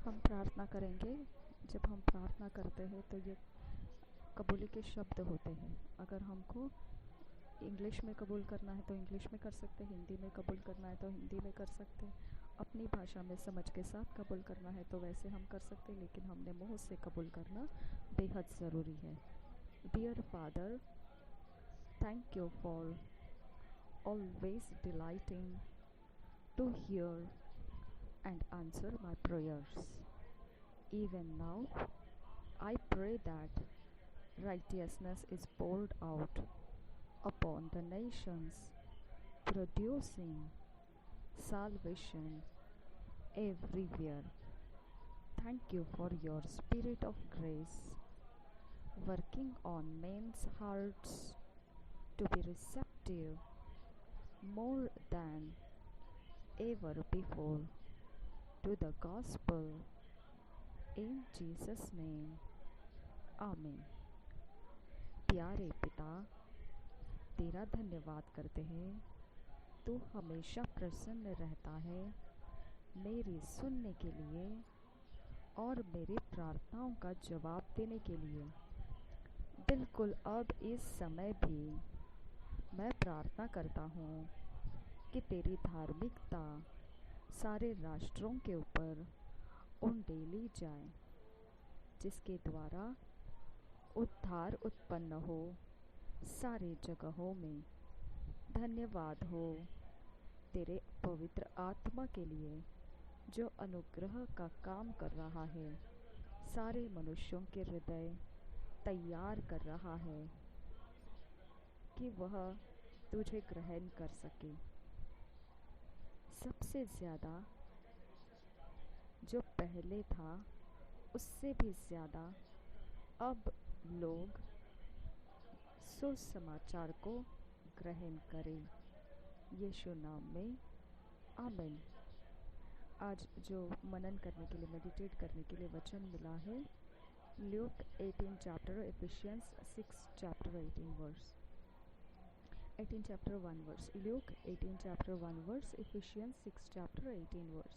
हम प्रार्थना करेंगे। जब हम प्रार्थना करते हैं तो ये कबूली के शब्द होते हैं। अगर हमको इंग्लिश में कबूल करना है तो इंग्लिश में कर सकते हैं, हिंदी में कबूल करना है तो हिंदी में कर सकते हैं, अपनी भाषा में समझ के साथ कबूल करना है तो वैसे हम कर सकते हैं, लेकिन हमने मुँह से कबूल करना बेहद ज़रूरी है। Dear father, thank you for always delighting to hear and answer my prayers. Even now, I pray that righteousness is poured out upon the nations, producing salvation everywhere. Thank you for your spirit of grace, working on men's hearts to be receptive more than ever before to the gospel. In Jesus' name, आमीन। प्यारे पिता, तेरा धन्यवाद करते हैं। तू हमेशा प्रसन्न रहता है मेरी सुनने के लिए और मेरी प्रार्थनाओं का जवाब देने के लिए। बिल्कुल अब इस समय भी मैं प्रार्थना करता हूँ कि तेरी धार्मिकता सारे राष्ट्रों के ऊपर उंडेली जाए, जिसके द्वारा उद्धार उत्पन्न हो सारे जगहों में। धन्यवाद हो तेरे पवित्र आत्मा के लिए जो अनुग्रह का काम कर रहा है, सारे मनुष्यों के हृदय तैयार कर रहा है कि वह तुझे ग्रहण कर सके। सबसे ज़्यादा जो पहले था उससे भी ज़्यादा अब लोग सुसमाचार को ग्रहण करें, यीशु नाम में, आमीन। आज जो मनन करने के लिए, मेडिटेट करने के लिए वचन मिला है, Luke 18 chapter, Ephesians 6 chapter 18 verse, 18 chapter 1 verse, Luke 18 chapter 1 verse, Ephesians 6 chapter 18 verse.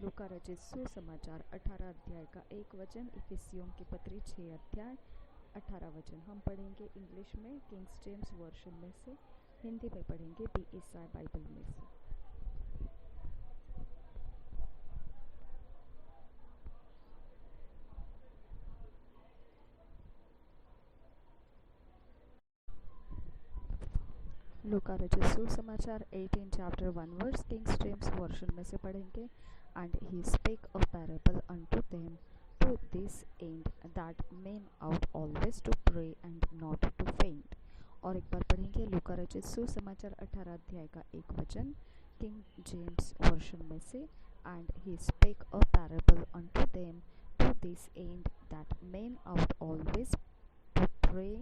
लूका रचित सुसमाचार 18 अध्याय का 1 वचन, इफिसियों की पत्री 6 अध्याय 18 वचन। हम पढ़ेंगे इंग्लिश में किंग्स जेम्स वर्शन में से, हिंदी में पढ़ेंगे बीएसआई बाइबल में से। लूका रचित सुसमाचार 18 chapter 1 verse, Kings James version में से पढ़ेंगे। And he spake a parable unto them to this end that men ought always to pray and not to faint। और एक बार पढ़ेंगे लूका रचित सुसमाचार 18 अध्याय का 1 वचन, किंग जेम्स वर्शन में से। And he spake a parable unto them to this end that men ought always to pray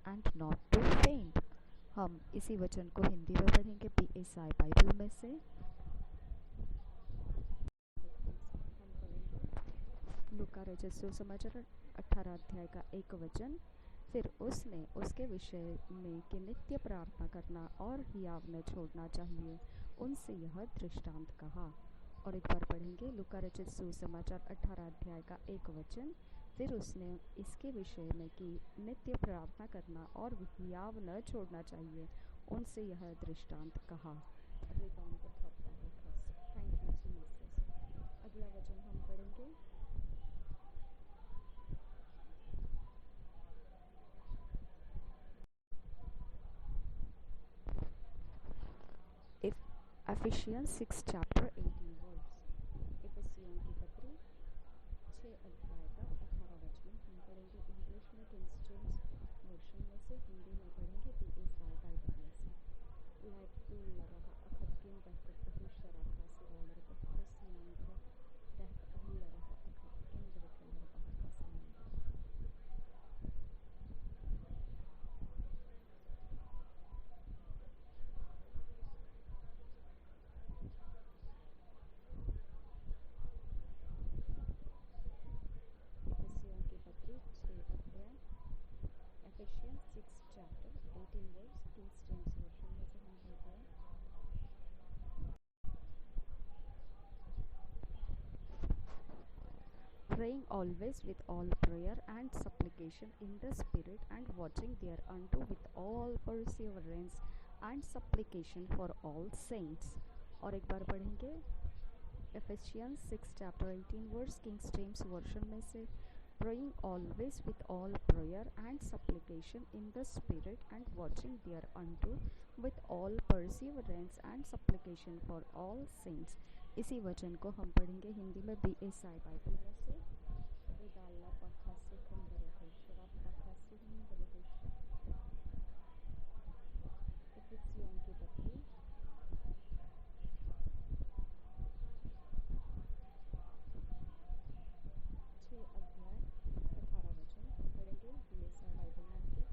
and not to faint। हम इसी वचन को हिंदी में पढ़ेंगे बीएसआई बाइबल में से। हम पढ़ेंगे लूका रचित सुसमाचार 18 अध्याय का 1 वचन। फिर उसने उसके विषय में कि नित्य प्रार्थना करना और हियाव न छोड़ना चाहिए, उनसे यह दृष्टांत कहा। और एक बार पढ़ेंगे लूका रचित सुसमाचार 18 अध्याय का 1 वचन। फिर उसने इसके विषय में कि नित्य प्रार्थना करना और हियाव न छोड़ना चाहिए, उनसे यह दृष्टांत कहा। Thank you Jesus. अगला वचन हम पढ़ेंगे एफिशियंस 6 चैप्टर 18 वर्स, इफिसियों की पत्री 6 अध्याय का 18 वचन। हम पढ़ेंगे इंग्लिश में किंग्स जेम्स वर्शन में से, हिंदी में पढ़ेंगे बीएसआई बाइबल में से। लाइक रहा अखत किन बहकत बहु शराखा सिराउंडर बहको सियांडर रहक अहुल रहा अखत किन ग्रखेलर बहका सियांडर। इफिसियों की पत्री 6 अध्याय, Ephesians 6 chapter 18 verse, Kings James version में से हम पढ़ते हैं। praying always with all prayer and supplication in the Spirit, and watching thereunto with all perseverance and supplication for all saints. और एक बार पढ़ेंगे Ephesians 6 chapter 18 verse King James version में से, praying always with all prayer and supplication in the Spirit, and watching thereunto with all perseverance and supplication for all saints. इसी वचन को हम पढ़ेंगे हिंदी में BSI बाइबल में से। विदाला पखा से खंडरहेश्वर पखा से खंडरहेश्वर इफिसियों की पत्री 6 अध्याय 18 वचन हम पढ़ेंगे BSI बाइबल में से।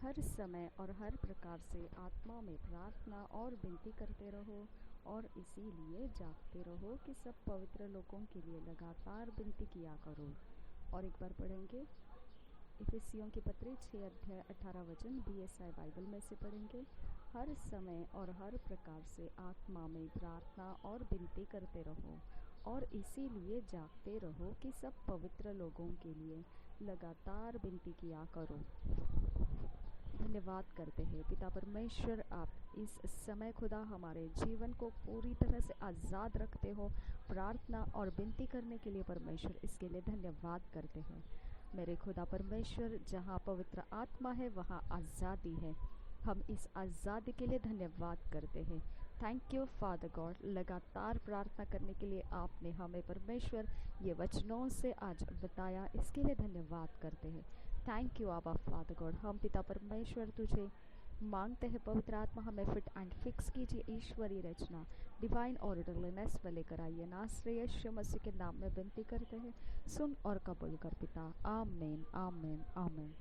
हर समय और हर प्रकार से आत्मा में प्रार्थना और विनती करते रहो, और इसीलिए जागते रहो कि सब पवित्र लोगों के लिए लगातार विनती किया करो। और एक बार पढ़ेंगे इफिसियों की पत्री 6 अध्याय 18 वचन BSI बाइबल में से पढ़ेंगे। हर समय और हर प्रकार से आत्मा में प्रार्थना और विनती करते रहो, और इसीलिए जागते रहो कि सब पवित्र लोगों के लिए लगातार विनती किया करो। धन्यवाद करते हैं पिता परमेश्वर, आप इस समय खुदा हमारे जीवन को पूरी तरह से आज़ाद रखते हो प्रार्थना और विनती करने के लिए परमेश्वर, इसके लिए धन्यवाद करते हैं। मेरे खुदा परमेश्वर, जहाँ पवित्र आत्मा है वहाँ आज़ादी है। हम इस आज़ादी के लिए धन्यवाद करते हैं। थैंक यू फादर गॉड, लगातार प्रार्थना करने के लिए आपने हमें परमेश्वर ये वचनों से आज बताया, इसके लिए धन्यवाद करते हैं। थैंक यू आबा फादर गॉड। हम पिता परमेश्वर तुझे मांगते हैं पवित्र आत्मा हमें फिट एंड फिक्स कीजिए, ईश्वरीय रचना डिवाइन ऑर्डरलीनेस में लेकर आइए। नासरे यीशु मसीह के नाम में विनती करते हैं, सुन और कबूल कर पिता। आमीन आमीन आमीन।